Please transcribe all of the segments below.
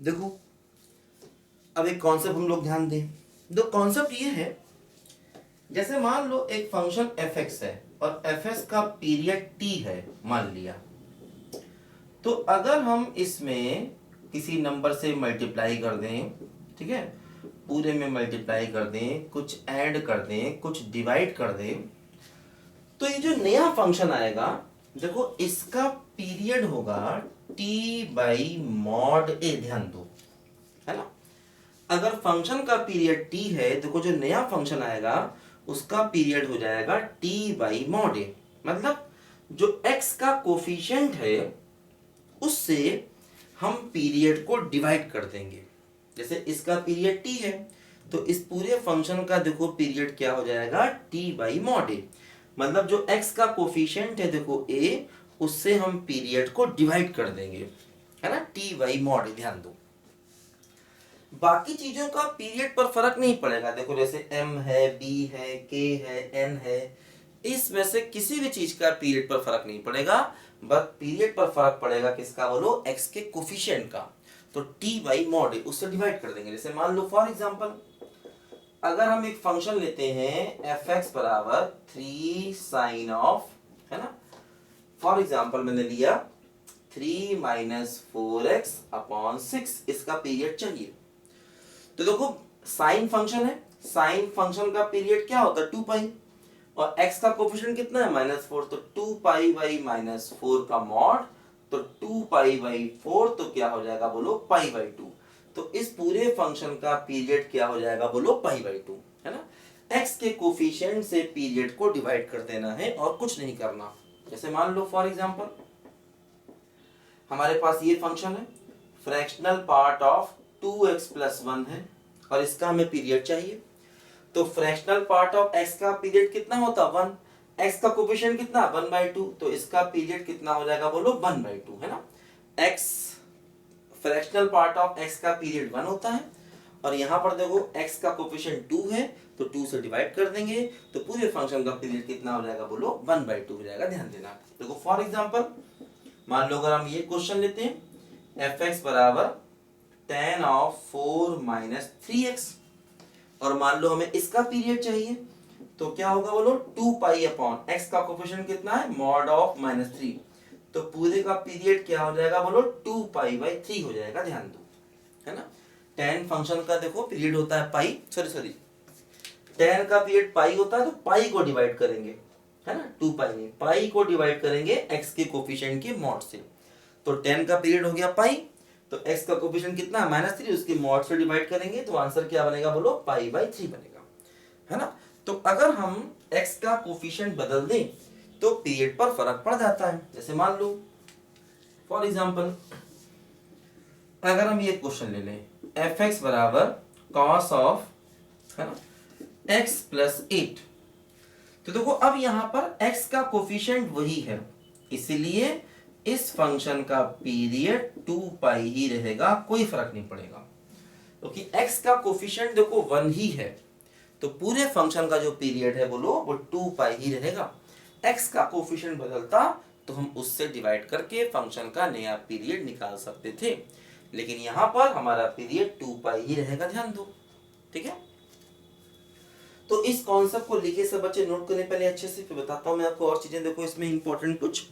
देखो अब एक कॉन्सेप्ट हम लोग ध्यान दें। दो कॉन्सेप्ट ये है, जैसे मान लो एक फंक्शन एफ एक्स है और एफ एक्स का पीरियड टी है मान लिया, तो अगर हम इसमें किसी नंबर से मल्टीप्लाई कर दें, ठीक है, पूरे में मल्टीप्लाई कर दें, कुछ ऐड कर दें, कुछ डिवाइड कर दें, तो ये जो नया फंक्शन आएगा देखो इसका पीरियड होगा टी बाई मॉड ए। ध्यान दो, है ना। अगर फंक्शन का पीरियड टी है, देखो जो नया फंक्शन आएगा उसका पीरियड हो जाएगा टी बाई मॉड ए। मतलब जो x का कोफिशिएंट है उससे हम पीरियड को डिवाइड कर देंगे। जैसे इसका पीरियड t है तो इस पूरे फंक्शन का देखो पीरियड क्या हो जाएगा t बाई मॉड ए। मतलब जो x का कोफिशिएंट है देखो a, उससे हम पीरियड को डिवाइड कर देंगे, है ना, t बाई मॉड ए। ध्यान दो बाकी चीजों का पीरियड पर फर्क नहीं पड़ेगा। देखो जैसे m है, b है, k है, n है, इसमें से किसी भी चीज का पीरियड पर फर्क नहीं पड़ेगा, बस पीरियड पर फर्क पड़ेगा किसका, बोलो x के कोफिशिएंट का। तो t बाई मॉड ए उससे डिवाइड कर देंगे। जैसे मान लो फॉर एग्जांपल अगर हम एक फंक्शन लेते हैं एफ एक्स बराबर 3 साइन ऑफ, है ना, फॉर एग्जांपल मैंने लिया 3 माइनस 4x अपॉन 6, इसका पीरियड चाहिए। तो देखो साइन फंक्शन है, साइन फंक्शन का पीरियड क्या होता है 2 पाई, और x का कोफिशिएंट कितना है -4, तो 2 पाई बाई -4 का मॉड, तो 2 पाई बाई 4 तो क्या हो जाएगा बोलो पाई बाई 2। तो इस पूरे फंक्शन का पीरियड क्या हो जाएगा बोलो पाई बाई 2, है ना। x के कोफिशिएंट से पीरियड को डिवाइड कर देना है और कुछ नहीं करना। जैसे मान लो फॉर एग्जांपल हमारे पास ये फंक्शन है, फ्रैक्शनल पार्ट ऑफ 2x + 1 है और इसका हमें पीरियड चाहिए। तो फ्रैक्शनल पार्ट ऑफ x का पीरियड कितना होता 1, x का कोफिशिएंट कितना 1/2, तो इसका पीरियड कितना हो जाएगा बोलो 1/2, है ना। x fractional part of x का पीरियड 1 होता है और यहाँ पर देखो x का कोफिशिएंट 2 है तो 2 से डिवाइड कर देंगे, तो पूरे फंक्शन का पीरियड कितना हो जाएगा बोलो 1/2 हो जाएगा। ध्यान देना। देखो फॉर एग्जांपल मान लो अगर हम ये क्वेश्चन लेते हैं f(x) बराबर tan ऑफ 4 माइनस 3x, और मान लो हमें इसका पीरियड चाहिए, तो क्या होगा बोलो 2 पाई अपॉन x का कोफिशिएंट कितना है मॉड ऑफ -3, तो पूरे का पीरियड क्या हो जाएगा बोलो 2 पाई बाई 3 हो जाएगा। ध्यान दो, है ना। tan फंक्शन का देखो पीरियड होता है पाई, सॉरी tan का पीरियड पाई होता है, तो पाई को डिवाइड करेंगे, है ना, 2 पाई नहीं, पाई को डिवाइड करेंगे x के कोफिशिएंट के मॉड से। तो tan का पीरियड हो गया पाई, तो x का कोफिशिएंट कितना है -3, उसके मॉड से डिवाइड करेंगे, तो आंसर क्या बनेगा बोलो पाई बाई 3 बनेगा, है ना। तो अगर हम x का कोफिशिएंट बदल दें तो पीरियड पर फर्क पड़ जाता है। जैसे मान लो फॉर एग्जांपल अगर हम ये क्वेश्चन ले लें f(x) बराबर cos ऑफ, है ना, x + 8, तो देखो अब यहाँ पर x का कोफिशिएंट वही है, इसलिए इस फंक्शन का पीरियड 2 पाई ही रहेगा, कोई फर्क नहीं पड़ेगा, क्योंकि x का कोफिशिएंट देखो 1 ही है, तो पूरे फंक्शन का जो पीरियड है बोलो वो 2 पाई ही रहेगा। x का कोफिशिएंट बदलता तो हम उससे डिवाइड करके फंक्शन का नया पीरियड निकाल सकते थे, लेकिन यहाँ पर हमारा पीरियड 2 पाई ही रहेगा। ध्यान दो, ठीक है। तो इस कॉन्सेप्ट को लिखे सब बच्चे नोट करने पहले अच्छे से, फिर बताता हूँ मैं आपको और चीजें। देखो इसमें इंपॉर्टेंट कुछ,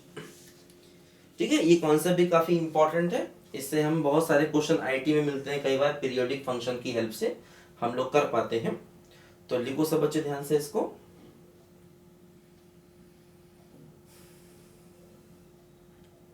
ठीक है, ये कॉन्सेप्ट भी काफी इंपॉर्टेंट है, इससे हम बहुत सारे क्वेश्चन आईटी में मिलते हैं, कई बार पीरियोडिक फंक्शन की हेल्प से हम लोग कर पाते हैं। तो लिखो सब बच्चे ध्यान से इसको।